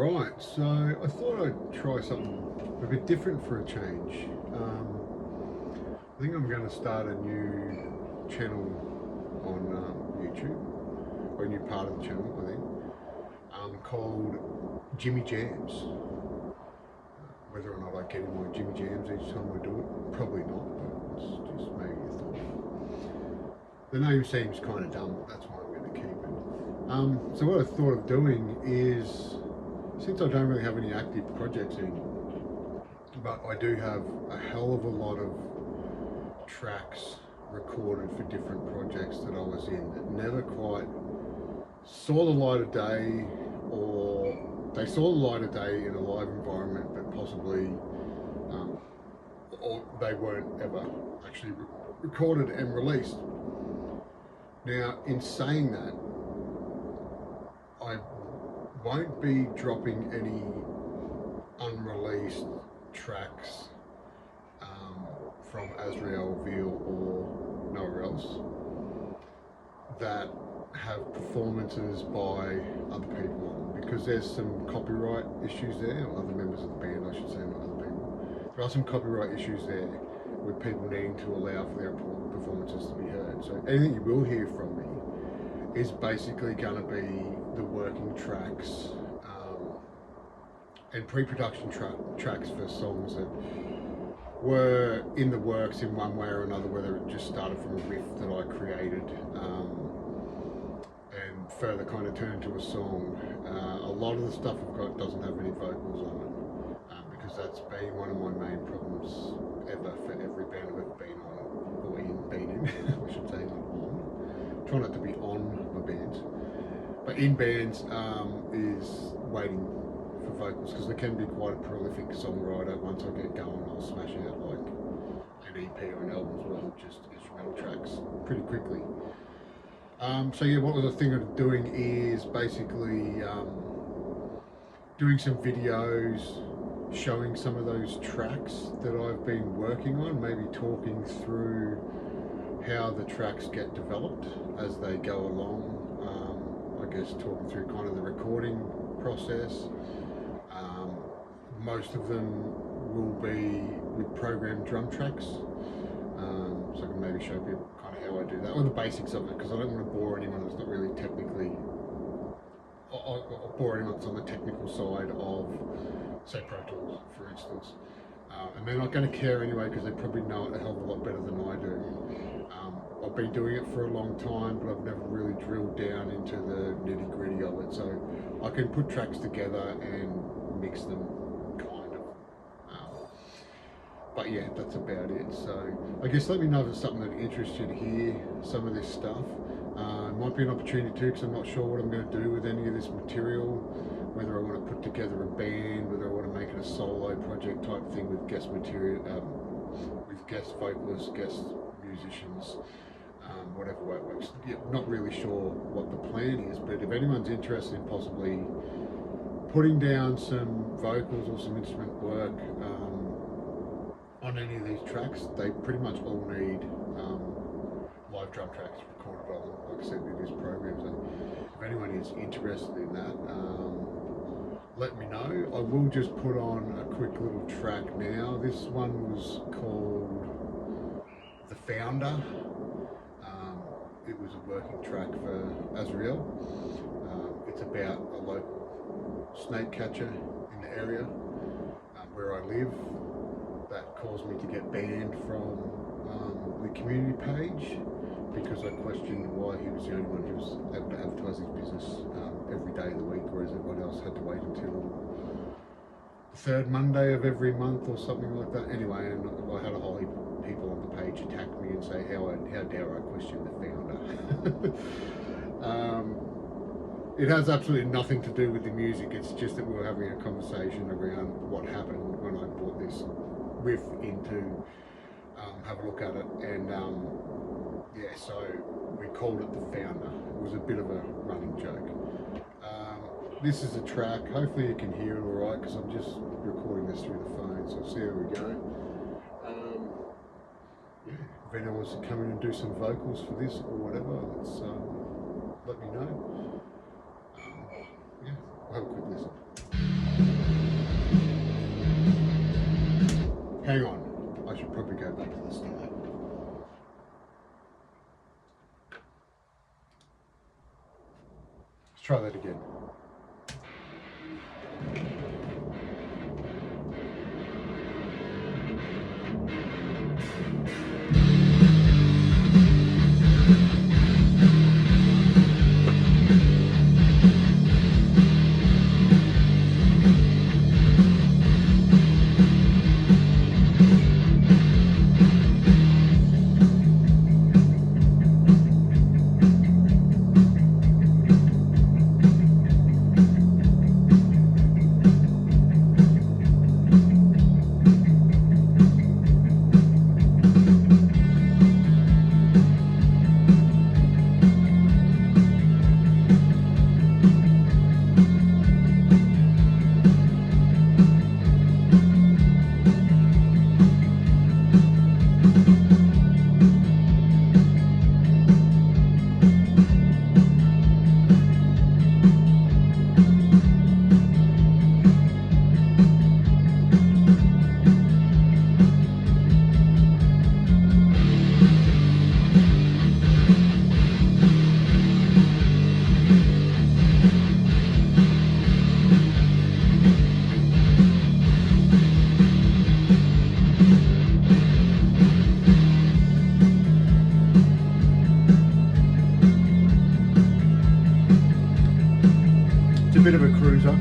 Right, so I thought I'd try something a bit different for a change. I think I'm going to start a new channel on YouTube, or a new part of the channel, I think, called Jimmy Jams. Whether or not I get in my Jimmy Jams each time I do it, probably not, but it's just maybe a thought. The name seems kind of dumb, but that's why I'm going to keep it. So what I thought of doing is, since I don't really have any active projects anymore, but I do have a hell of a lot of tracks recorded for different projects that I was in that never quite saw the light of day, or they saw the light of day in a live environment, but possibly or they weren't ever actually recorded and released. Now, in saying that, I won't be dropping any unreleased tracks from Azraelville or nowhere else that have performances by other people, because there's some copyright issues there, or other members of the band I should say, not other people. There are some copyright issues there with people needing to allow for their performances to be heard. So anything you will hear from me is basically going to be the working tracks and pre-production tracks for songs that were in the works in one way or another, whether it just started from a riff that I created and further kind of turned into a song. A lot of the stuff I've got doesn't have any vocals on it, because that's been one of my main problems ever for every band I've ever been on, or been in, I should say, not on. Try not to be on my bands, but in bands is waiting for vocals, because they can be quite a prolific songwriter. Once I get going, I'll smash out like an EP or an album as well, just instrumental tracks pretty quickly. So yeah, what I was thinking of doing is basically doing some videos showing some of those tracks that I've been working on, maybe talking through how the tracks get developed as they go along. I guess talking through kind of the recording process. Most of them will be with programmed drum tracks, so I can maybe show people kind of how I do that, or the basics of it, because I don't want to bore anyone that's not really technically, or bore anyone that's on the technical side of, say, Pro Tools, for instance. And they're not going to care anyway, because they probably know it a hell of a lot better than I do. I've been doing it for a long time, but I've never really drilled down into the nitty gritty of it. So I can put tracks together and mix them, kind of. But yeah, that's about it. So I guess let me know if it's something that interests you to hear some of this stuff. It might be an opportunity too, because I'm not sure what I'm going to do with any of this material. Whether I want to put together a band, whether I want to make it a solo project type thing with guest material, with guest vocalists, guest musicians, whatever way it works. Yeah, not really sure what the plan is, but if anyone's interested in possibly putting down some vocals or some instrument work on any of these tracks, they pretty much all need live drum tracks recorded on them. Like I said, it is programmed. So if anyone is interested in that, let me know. I will just put on a quick little track now. This one was called The Founder. It was a working track for Azrael. It's about a local snake catcher in the area where I live that caused me to get banned from the community page, because I questioned why he was the only one who was able to advertise his business every day of the week, whereas everyone else had to wait until the third Monday of every month or something like that. Anyway, and I had a whole heap of people on the page attack me and say how dare I question the founder. It has absolutely nothing to do with the music. It's just that we were having a conversation around what happened when I brought this riff in to have a look at it, and yeah, so we called it The Founder. It was a bit of a running joke. This is a track. Hopefully you can hear it all right, because I'm just recording this through the phone, so see how we go. Yeah, if anyone wants to come in and do some vocals for this or whatever, let me know. Yeah, we'll have a quick listen. Let's try that again. It's a bit of a cruiser.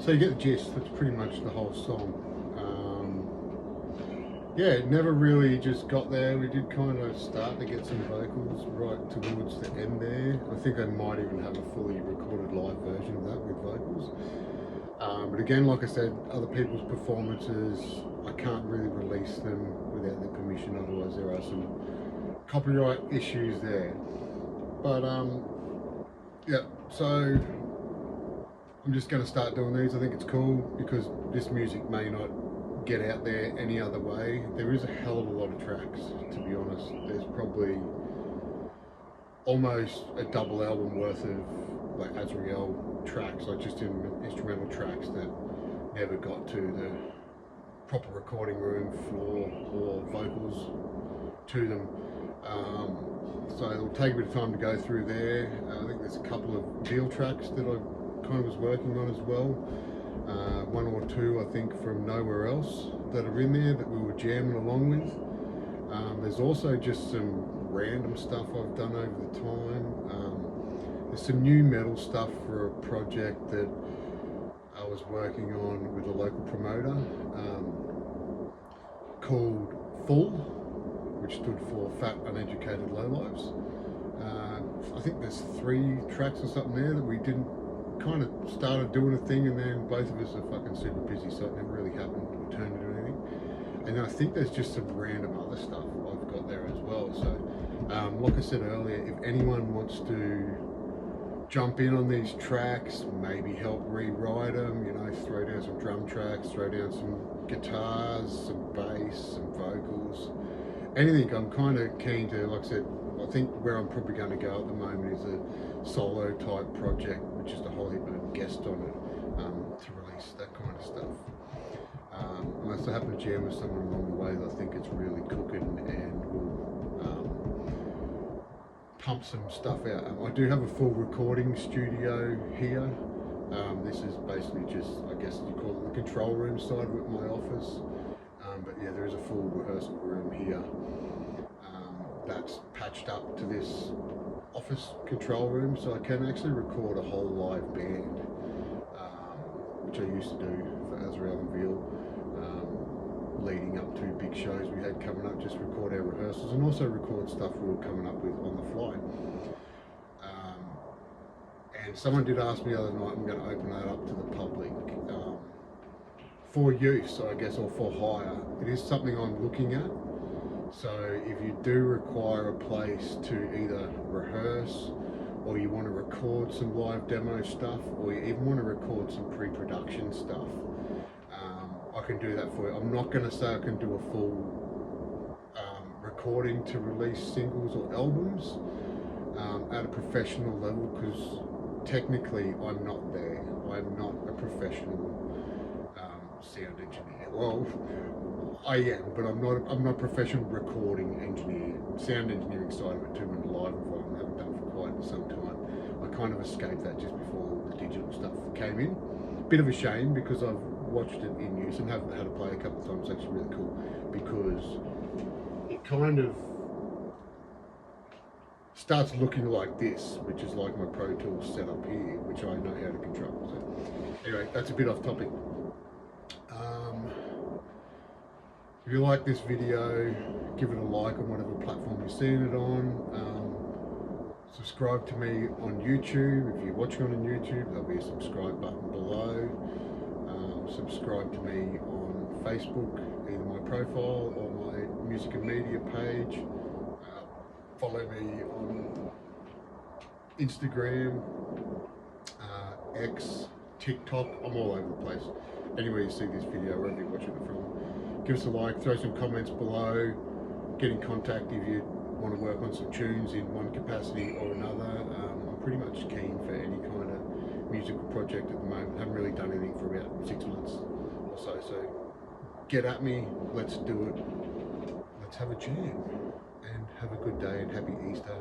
So you get the gist. That's pretty much the whole song. Yeah, it never really just got there. We did kind of start to get some vocals right towards the end there. I think I might even have a fully recorded live version of that with vocals. But again, like I said, other people's performances, I can't really release them without their permission, otherwise there are some copyright issues there. But yeah, so I'm just going to start doing these. I think it's cool because this music may not get out there any other way. There is a hell of a lot of tracks, to be honest. There's probably almost a double album worth of like Azrael tracks, like just in instrumental tracks that never got to the proper recording room floor or vocals to them. So it'll take a bit of time to go through there. I think there's a couple of deal tracks that I kind of was working on as well. One or two, I think, from Nowhere Else that are in there that we were jamming along with. There's also just some random stuff I've done over the time. There's some new metal stuff for a project that I was working on with a local promoter called Full, which stood for Fat Uneducated Lowlives. I think there's 3 tracks or something there that we didn't kind of started doing a thing, and then both of us are fucking super busy, so it never really happened or turned into anything. And then I think there's just some random other stuff I've got there as well. So, like I said earlier, if anyone wants to jump in on these tracks, maybe help rewrite them, you know, throw down some drum tracks, throw down some guitars, some bass, some vocals, anything, I'm kind of keen to. Like I said, I think where I'm probably going to go at the moment is a solo type project, which is to whole heap of guest on it, to release that kind of stuff. Unless I happen to jam with someone along the way that I think it's really cooking and will pump some stuff out. I do have a full recording studio here. This is basically just, I guess you call it the control room side with my office. But yeah, there is a full rehearsal room here that's patched up to this office control room, so I can actually record a whole live band, which I used to do for Azrael and Veal, leading up to big shows we had coming up, just record our rehearsals and also record stuff we were coming up with on the fly. And someone did ask me the other night, I'm going to open that up to the public for use, I guess, or for hire. It is something I'm looking at. So if you do require a place to either rehearse, or you want to record some live demo stuff, or you even want to record some pre-production stuff, I can do that for you. I'm not going to say I can do a full recording to release singles or albums at a professional level, because technically I'm not there. I'm not a professional sound engineer. Well, I am, but I'm not a professional recording engineer. Sound engineering side of it too, in the live environment, I haven't done for quite some time. I kind of escaped that just before the digital stuff came in. Bit of a shame, because I've watched it in use and have had to play a couple of times. It's actually really cool, because it kind of starts looking like this, which is like my Pro Tools setup here, which I know how to control. So anyway, that's a bit off topic. If you like this video, give it a like on whatever platform you're seeing it on. Subscribe to me on YouTube. If you're watching on YouTube, there'll be a subscribe button below. Subscribe to me on Facebook, either my profile or my music and media page. Follow me on Instagram, X, TikTok. I'm all over the place. Anywhere you see this video, wherever you're watching it from, give us a like, throw some comments below, get in contact if you want to work on some tunes in one capacity or another. I'm pretty much keen for any kind of musical project at the moment. Haven't really done anything for about 6 months or so, so get at me, let's do it, let's have a jam, and have a good day and happy Easter.